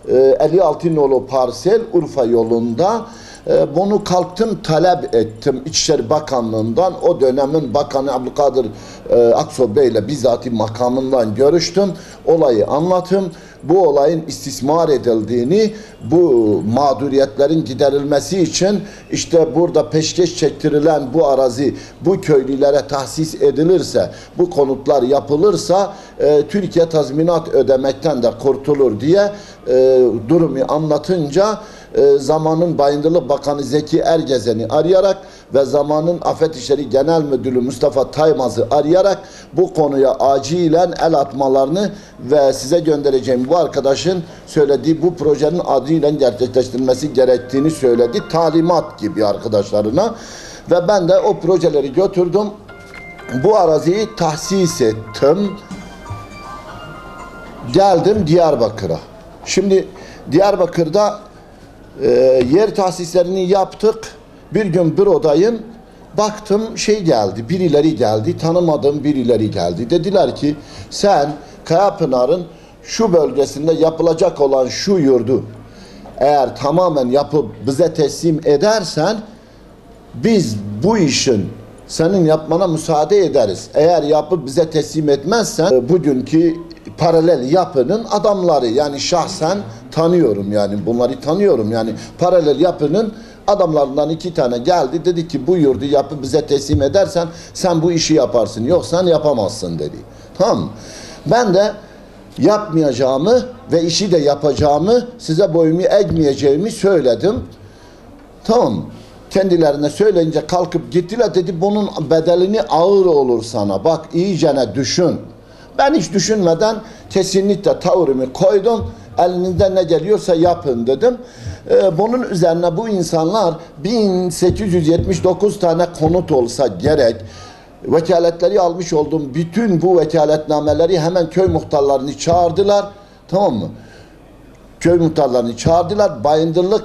56 nolu parsel Urfa yolunda. Bunu kalktım talep ettim İçişleri Bakanlığı'ndan. O dönemin Bakanı Abdülkadir Aksoy Bey ile bizzat makamından görüştüm. Olayı anlattım. Bu olayın istismar edildiğini, bu mağduriyetlerin giderilmesi için işte burada peşkeş çektirilen bu arazi bu köylülere tahsis edilirse, bu konutlar yapılırsa Türkiye tazminat ödemekten de kurtulur diye durumu anlatınca zamanın Bayındırlık Bakanı Zeki Ergezen'i arayarak ve zamanın Afet İşleri Genel Müdürü Mustafa Taymaz'ı arayarak bu konuya acilen el atmalarını ve size göndereceğim bu arkadaşın söylediği bu projenin adıyla gerçekleştirilmesi gerektiğini söyledi. Talimat gibi arkadaşlarına ve ben de o projeleri götürdüm. Bu araziyi tahsis ettim. Geldim Diyarbakır'a. Şimdi Diyarbakır'da yer tahsislerini yaptık. Bir gün bürodayım. Baktım geldi, birileri geldi. Tanımadığım birileri geldi. Dediler ki sen Kayapınar'ın şu bölgesinde yapılacak olan şu yurdu eğer tamamen yapıp bize teslim edersen biz bu işin senin yapmana müsaade ederiz. Eğer yapıp bize teslim etmezsen bugünkü paralel yapının adamları, yani şahsen tanıyorum, yani bunları tanıyorum, yani paralel yapının adamlarından 2 tane geldi, dedi ki bu yurdu yapıp bize teslim edersen sen bu işi yaparsın, yoksa yapamazsın dedi. Tamam. Ben de yapmayacağımı ve işi de yapacağımı, size boyumu eğmeyeceğimi söyledim. Tamam. Kendilerine söyleyince kalkıp gittiler, dedi bunun bedelini ağır olur sana, bak iyicene düşün. Ben hiç düşünmeden kesinlikle tavrımı koydum. Elinizden ne geliyorsa yapın dedim. Bunun üzerine bu insanlar 1879 tane konut olsa gerek. Vekaletleri almış olduğum bütün bu vekaletnameleri hemen köy muhtarlarını çağırdılar. Tamam mı? Köy muhtarlarını çağırdılar. Bayındırlık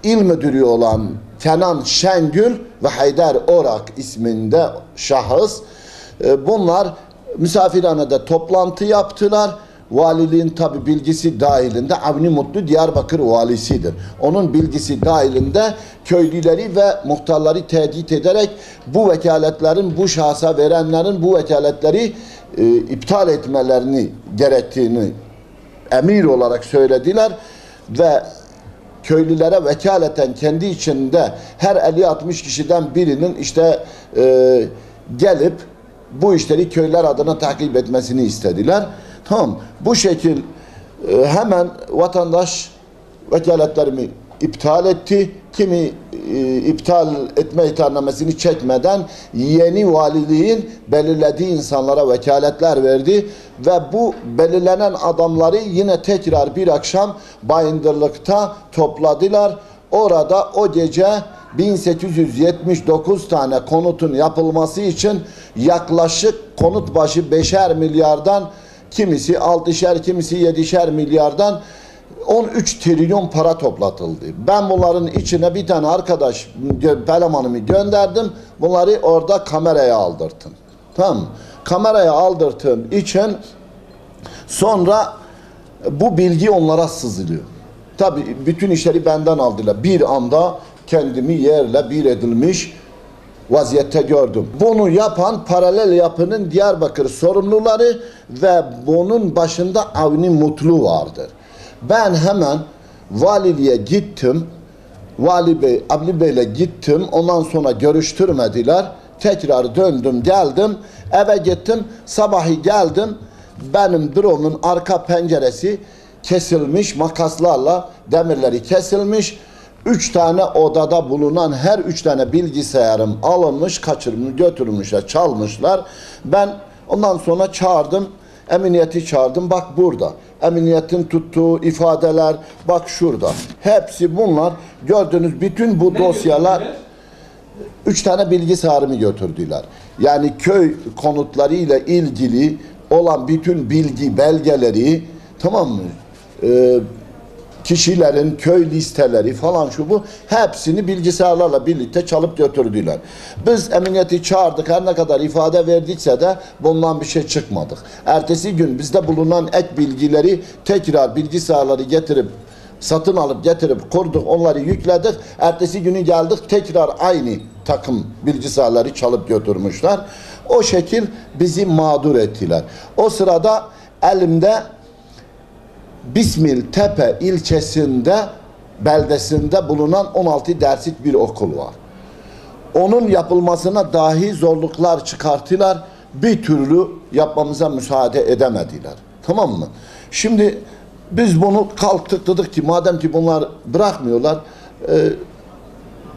İl Müdürü olan Kenan Şengül ve Haydar Orak isminde şahıs. Bunlar misafirhanede toplantı yaptılar. Valiliğin tabi bilgisi dahilinde, Avni Mutlu Diyarbakır valisidir. Onun bilgisi dahilinde köylüleri ve muhtarları tehdit ederek bu vekaletlerin, bu şahsa verenlerin bu vekaletleri iptal etmelerini gerektiğini emir olarak söylediler ve köylülere vekaleten kendi içinde her 50-60 kişiden birinin işte gelip bu işleri köyler adına takip etmesini istediler. Tamam. Bu şekil hemen vatandaş vekaletlerimi iptal etti. Kimi iptal etme ihtarnamesini çekmeden yeni valiliğin belirlediği insanlara vekaletler verdi ve bu belirlenen adamları yine tekrar bir akşam Bayındırlık'ta topladılar. Orada o gece 1879 tane konutun yapılması için yaklaşık konut başı 5'er milyardan, kimisi 6'şer, kimisi 7'şer milyardan 13 trilyon para toplatıldı. Ben bunların içine bir tane arkadaş, elemanımı gönderdim. Bunları orada kameraya aldırttım. Tamam. Kameraya aldırttığım için sonra bu bilgi onlara sızılıyor. Tabii bütün işleri benden aldılar. Bir anda kendimi yerle bir edilmiş vaziyette gördüm. Bunu yapan paralel yapının Diyarbakır sorumluları ve bunun başında Avni Mutlu vardır. Ben hemen valiliğe gittim. Vali Bey, Avni Bey'le gittim. Ondan sonra görüştürmediler. Tekrar döndüm, geldim. Eve gittim. Sabahı geldim. Benim büromun arka penceresi kesilmiş, makaslarla demirleri kesilmiş. 3 tane odada bulunan her 3 tane bilgisayarım alınmış, kaçırılmış, götürmüşler, çalmışlar. Ben ondan sonra çağırdım, emniyeti çağırdım. Bak burada, emniyetin tuttuğu ifadeler, bak şurada. Hepsi bunlar, gördüğünüz bütün bu dosyalar. 3 tane bilgisayarımı götürdüler. Yani köy konutlarıyla ilgili olan bütün bilgi belgeleri, tamam mı? Kişilerin köy listeleri falan şu bu hepsini bilgisayarlarla birlikte çalıp götürdüler. Biz emniyeti çağırdık, her ne kadar ifade verdikse de bundan bir şey çıkmadık. Ertesi gün bizde bulunan ek bilgileri tekrar bilgisayarları getirip satın alıp getirip kurduk, onları yükledik. Ertesi günü geldik, tekrar aynı takım bilgisayarları çalıp götürmüşler. O şekil bizi mağdur ettiler. O sırada elimde Bismiltepe ilçesinde, beldesinde bulunan 16 derslik bir okul var. Onun yapılmasına dahi zorluklar çıkarttılar. Bir türlü yapmamıza müsaade edemediler. Tamam mı? Şimdi biz bunu kalktık, dedik ki madem ki bunlar bırakmıyorlar,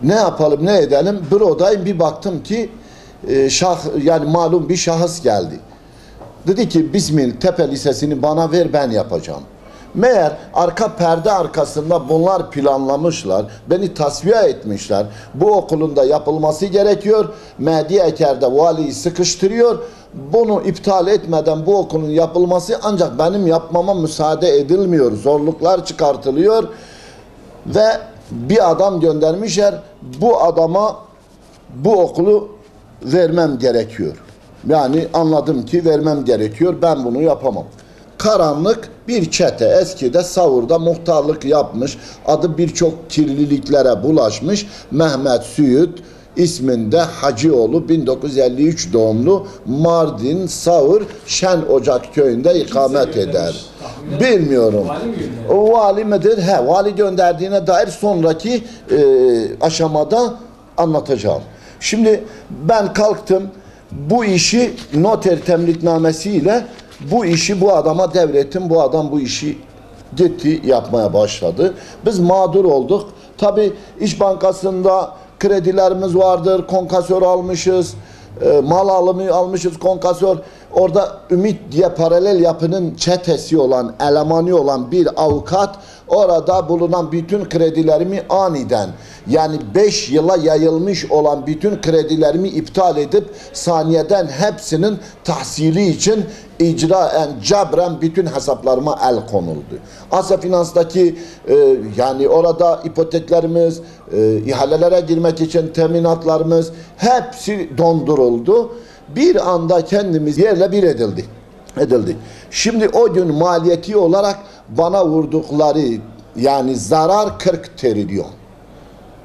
ne yapalım, ne edelim? Bürodayım, bir baktım ki yani malum bir şahıs geldi. Dedi ki Bismiltepe Lisesi'ni bana ver, ben yapacağım. Meğer arka perde arkasında bunlar planlamışlar, beni tasfiye etmişler. Bu okulun da yapılması gerekiyor. Mehdi Eker de valiyi sıkıştırıyor. Bunu iptal etmeden bu okulun yapılması, ancak benim yapmama müsaade edilmiyor. Zorluklar çıkartılıyor ve bir adam göndermişler. Bu adama bu okulu vermem gerekiyor. Yani anladım ki vermem gerekiyor. Ben bunu yapamam. Karanlık bir çete, eskide Savur'da muhtarlık yapmış, adı birçok kirliliklere bulaşmış Mehmet Süyüt isminde Hacıoğlu, 1953 doğumlu, Mardin Savur Şen Ocak köyünde ikamet eder. Bilmiyorum. O vali midir? He, vali gönderdiğine dair sonraki aşamada anlatacağım. Şimdi ben kalktım, bu işi noter temliknamesiyle bu işi bu adama devrettim. Bu adam bu işi gitti yapmaya başladı. Biz mağdur olduk. Tabii İş Bankası'nda kredilerimiz vardır. Konkasör almışız. Mal alımı almışız, konkasör. Orada Ümit diye paralel yapının çetesi olan, elemanı olan bir avukat orada bulunan bütün kredilerimi aniden, yani 5 yıla yayılmış olan bütün kredilerimi iptal edip saniyeden hepsinin tahsili için icraen, cebren bütün hesaplarıma el konuldu. Asya Finans'taki yani orada ipoteklerimiz, ihalelere girmek için teminatlarımız hepsi donduruldu. Bir anda kendimiz yerle bir edildi. Şimdi o gün maliyeti olarak bana vurdukları yani zarar 40 trilyon.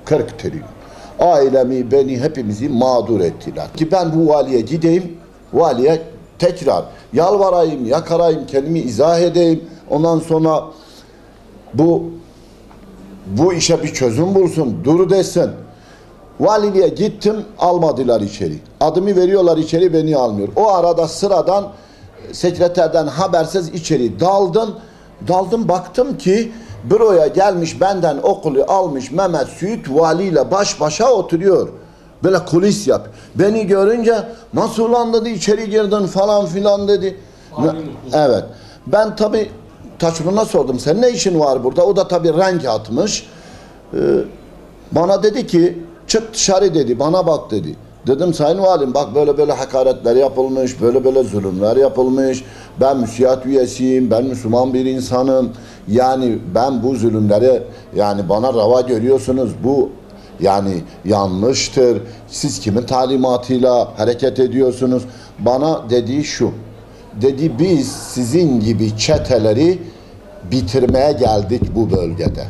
40 trilyon. Ailemi, beni, hepimizi mağdur ettiler. Ki ben bu valiye gideyim, valiye tekrar yalvarayım, yakarayım, kendimi izah edeyim. Ondan sonra bu işe bir çözüm bulsun, dur desin. Valiliğe gittim, almadılar içeri. Adımı veriyorlar içeri, beni almıyor. O arada sıradan sekreterden habersiz içeri daldım, baktım ki büroya gelmiş, benden okulu almış Mehmet Süyüt valiyle baş başa oturuyor. Böyle kulis yap. Beni görünce nasıl ulan dedi, içeri girdin falan filan dedi. Evet. Ben tabii Taşkın'a sordum, sen ne işin var burada? O da tabii renk atmış. Bana dedi ki çık dışarı dedi, bana bak dedi. Dedim sayın valim, bak böyle böyle hakaretler yapılmış, böyle böyle zulümler yapılmış. Ben müsiyat üyesiyim, ben Müslüman bir insanım. Yani ben bu zulümleri, yani bana rava görüyorsunuz, bu yani yanlıştır. Siz kimin talimatıyla hareket ediyorsunuz? Bana dediği şu, dedi biz sizin gibi çeteleri bitirmeye geldik bu bölgede.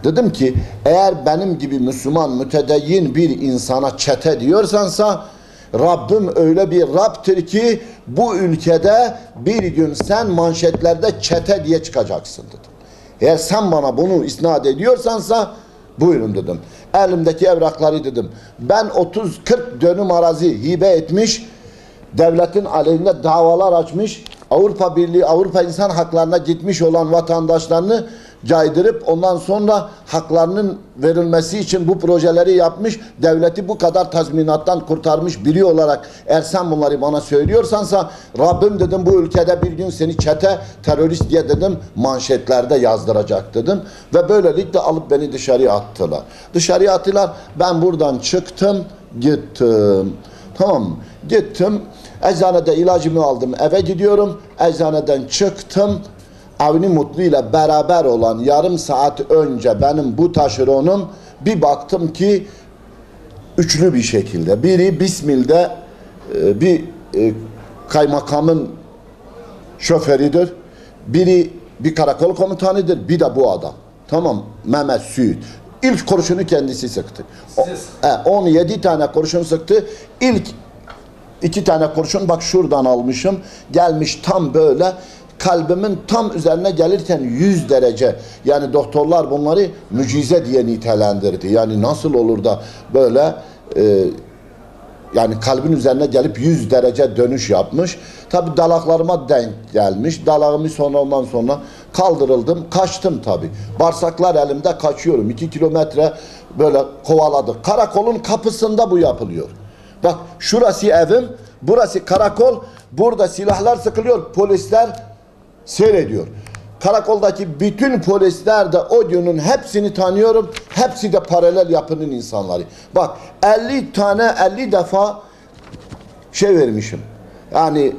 Dedim ki eğer benim gibi Müslüman, mütedeyyin bir insana çete diyorsansa, Rabbim öyle bir Rab'tır ki bu ülkede bir gün sen manşetlerde çete diye çıkacaksın dedim. Eğer sen bana bunu isnat ediyorsansa buyurun dedim. Elimdeki evrakları dedim. Ben 30-40 dönüm arazi hibe etmiş, devletin aleyhinde davalar açmış, Avrupa Birliği, Avrupa İnsan Haklarına gitmiş olan vatandaşlarını caydırıp ondan sonra haklarının verilmesi için bu projeleri yapmış, devleti bu kadar tazminattan kurtarmış biri olarak eğer sen bunları bana söylüyorsansa, Rabbim dedim bu ülkede bir gün seni çete, terörist diye dedim manşetlerde yazdıracak dedim ve böylelikle alıp beni dışarıya attılar. Dışarıya attılar, ben buradan çıktım, gittim. Tamam mı? Gittim, eczanede ilacımı aldım, eve gidiyorum, eczaneden çıktım. Avni Mutlu ile beraber olan yarım saat önce benim bu taşeronum, bir baktım ki üçlü bir şekilde, biri Bismil'de bir kaymakamın şoförüdür, biri bir karakol komutanıdır, bir de bu adam. Tamam, Mehmet Süit. İlk kurşunu kendisi sıktı. 17 tane kurşun sıktı. İlk 2 tane kurşun bak şuradan almışım. Gelmiş tam böyle kalbimin tam üzerine gelirken 100 derece. Yani doktorlar bunları mucize diye nitelendirdi. Yani nasıl olur da böyle yani kalbin üzerine gelip 100 derece dönüş yapmış. Tabi dalaklarıma denk gelmiş. Dalağımı ondan sonra kaldırıldım. Kaçtım tabi. Bağırsaklar elimde, kaçıyorum. 2 kilometre böyle kovaladık. Karakolun kapısında bu yapılıyor. Bak şurası evim, burası karakol. Burada silahlar sıkılıyor. Polisler seyrediyor. Karakoldaki bütün polisler de o günün hepsini tanıyorum. Hepsi de paralel yapının insanları. Bak 50 defa şey vermişim. Yani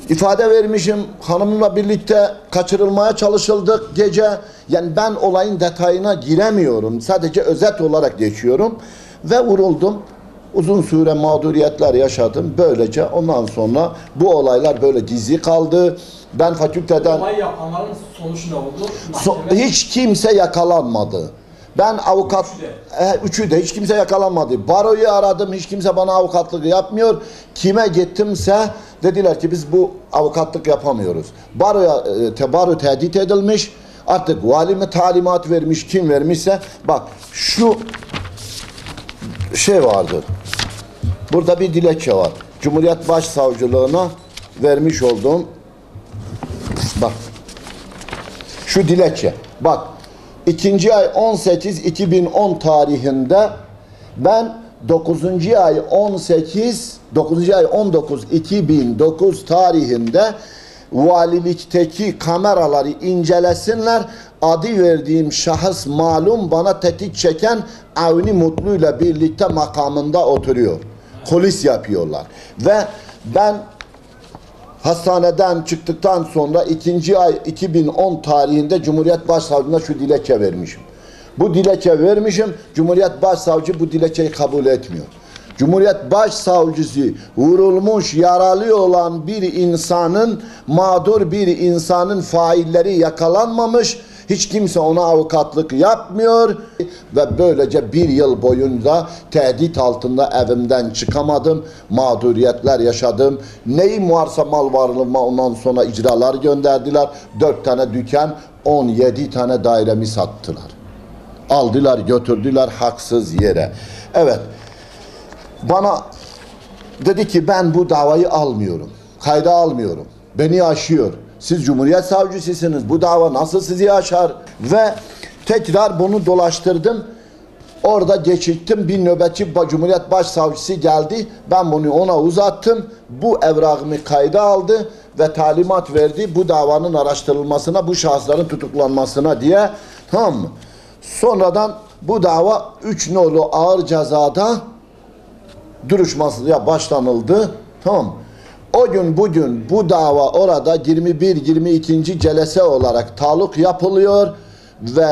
ifade vermişim. Hanımımla birlikte kaçırılmaya çalışıldık gece. Yani ben olayın detayına giremiyorum. Sadece özet olarak geçiyorum. Ve vuruldum. Uzun süre mağduriyetler yaşadım. Böylece ondan sonra bu olaylar böyle gizli kaldı. Ben fakülteden... Olay yapanların sonucu ne oldu? Hiç kimse yakalanmadı. Ben avukat... Üçü de hiç kimse yakalanmadı. Baroyu aradım. Hiç kimse bana avukatlık yapmıyor. Kime gittimse dediler ki biz bu avukatlık yapamıyoruz. Baro tehdit edilmiş. Artık vali mi talimat vermiş, kim vermişse. Bak şu şey vardı. Burada bir dilekçe var. Cumhuriyet Başsavcılığına vermiş olduğum bak şu dilekçe. Bak 2. ay 18 2010 tarihinde ben 9. ay 19 2009 tarihinde valilikteki kameraları incelesinler. Adı verdiğim şahıs malum bana tetik çeken Avni Mutlu ile birlikte makamında oturuyor. Polis yapıyorlar. Ve ben hastaneden çıktıktan sonra 2. ay 2010 tarihinde Cumhuriyet Başsavcılığına şu dilekçe vermişim. Bu dilekçe vermişim. Cumhuriyet Başsavcı bu dilekçeyi kabul etmiyor. Cumhuriyet Başsavcısı vurulmuş, yaralı olan bir insanın, mağdur bir insanın failleri yakalanmamış. Hiç kimse ona avukatlık yapmıyor ve böylece 1 yıl boyunca tehdit altında evimden çıkamadım. Mağduriyetler yaşadım. Neyim varsa mal varlığıma ondan sonra icralar gönderdiler. 4 tane dükkan, 17 tane dairemi sattılar. Aldılar, götürdüler haksız yere. Evet. Bana dedi ki ben bu davayı almıyorum. Kayda almıyorum. Beni aşıyor. Siz Cumhuriyet Savcısısınız. Bu dava nasıl sizi aşar? Ve tekrar bunu dolaştırdım. Orada geçittim. Bir nöbetçi Cumhuriyet Başsavcısı geldi. Ben bunu ona uzattım. Bu evrağımı kayda aldı ve talimat verdi. Bu davanın araştırılmasına, bu şahısların tutuklanmasına diye. Tamam mı? Sonradan bu dava 3 nolu ağır cezada duruşmasına başlanıldı. Tamam mı? O gün bugün bu dava orada 21-22. celese olarak taluk yapılıyor ve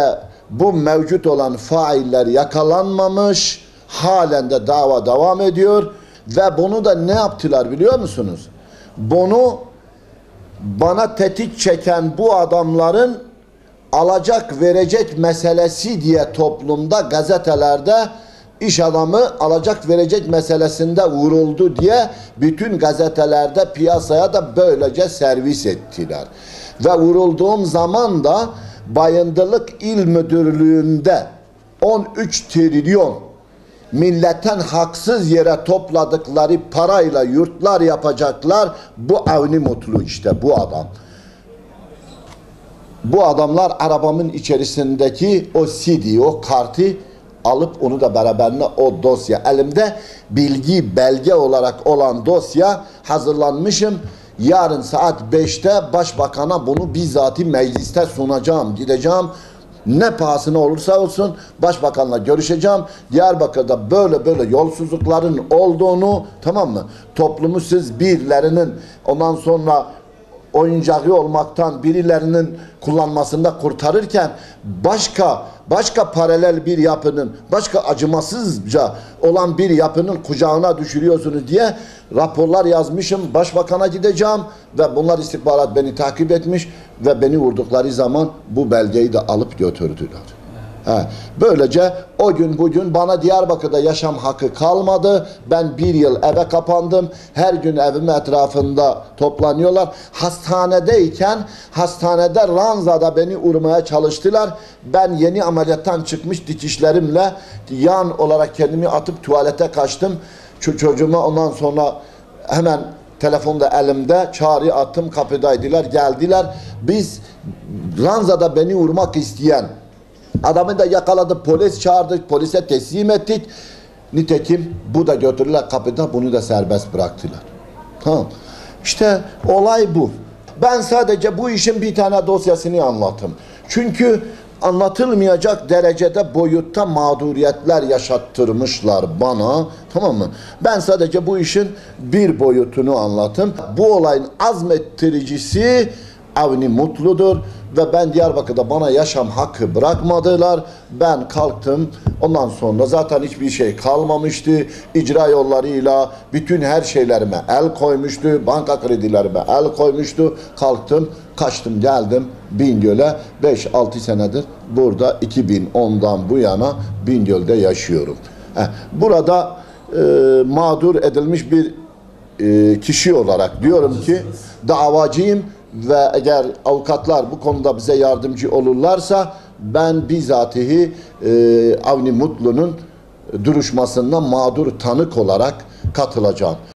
bu mevcut olan failler yakalanmamış, halen de dava devam ediyor ve bunu da ne yaptılar biliyor musunuz? Bunu bana tetik çeken bu adamların alacak verecek meselesi diye toplumda, gazetelerde iş adamı alacak verecek meselesinde vuruldu diye bütün gazetelerde piyasaya da böylece servis ettiler. Ve vurulduğum zaman da Bayındırlık İl Müdürlüğü'nde 13 trilyon milletten haksız yere topladıkları parayla yurtlar yapacaklar. Bu Avni Mutlu işte bu adam. Bu adamlar arabamın içerisindeki o CD, o kartı alıp onu da beraberine o dosya elimde bilgi belge olarak olan dosya hazırlanmışım. Yarın saat 5'te başbakana bunu bizzati mecliste sunacağım. Gideceğim. Ne pahasına olursa olsun başbakanla görüşeceğim. Diyarbakır'da böyle yolsuzlukların olduğunu, tamam mı? Toplumu siz birilerinin ondan sonra oyuncağı olmaktan, birilerinin kullanmasında kurtarırken başka paralel bir yapının, başka acımasızca olan bir yapının kucağına düşürüyorsunuz diye raporlar yazmışım. Başbakan'a gideceğim ve bunlar istihbarat beni takip etmiş ve beni vurdukları zaman bu belgeyi de alıp götürdüler. Böylece o gün bugün bana Diyarbakır'da yaşam hakkı kalmadı. Ben bir yıl eve kapandım. Her gün evim etrafında toplanıyorlar. Hastanedeyken hastanede ranzada beni vurmaya çalıştılar. Ben yeni ameliyattan çıkmış dikişlerimle yan olarak kendimi atıp tuvalete kaçtım. Çocuğuma ondan sonra hemen telefonda elimde çağrı attım, kapıdaydılar, geldiler. Biz ranzada beni vurmak isteyen adamı da yakaladık, polis çağırdık, polise teslim ettik. Nitekim bu da götürdüler kapıda, bunu da serbest bıraktılar. Tamam. İşte olay bu. Ben sadece bu işin bir tane dosyasını anlattım. Çünkü anlatılmayacak derecede boyutta mağduriyetler yaşattırmışlar bana. Tamam mı? Ben sadece bu işin bir boyutunu anlattım. Bu olayın azmettiricisi Avni Mutlu'dur ve ben Diyarbakır'da bana yaşam hakkı bırakmadılar. Ben kalktım. Ondan sonra zaten hiçbir şey kalmamıştı. İcra yollarıyla bütün her şeylerime el koymuştu. Banka kredilerime el koymuştu. Kalktım, kaçtım, geldim Bingöl'e. 5-6 senedir burada 2010'dan bu yana Bingöl'de yaşıyorum. Burada mağdur edilmiş bir kişi olarak diyorum ki davacıyım. Ve eğer avukatlar bu konuda bize yardımcı olurlarsa ben bizatihi Avni Mutlu'nun duruşmasında mağdur tanık olarak katılacağım.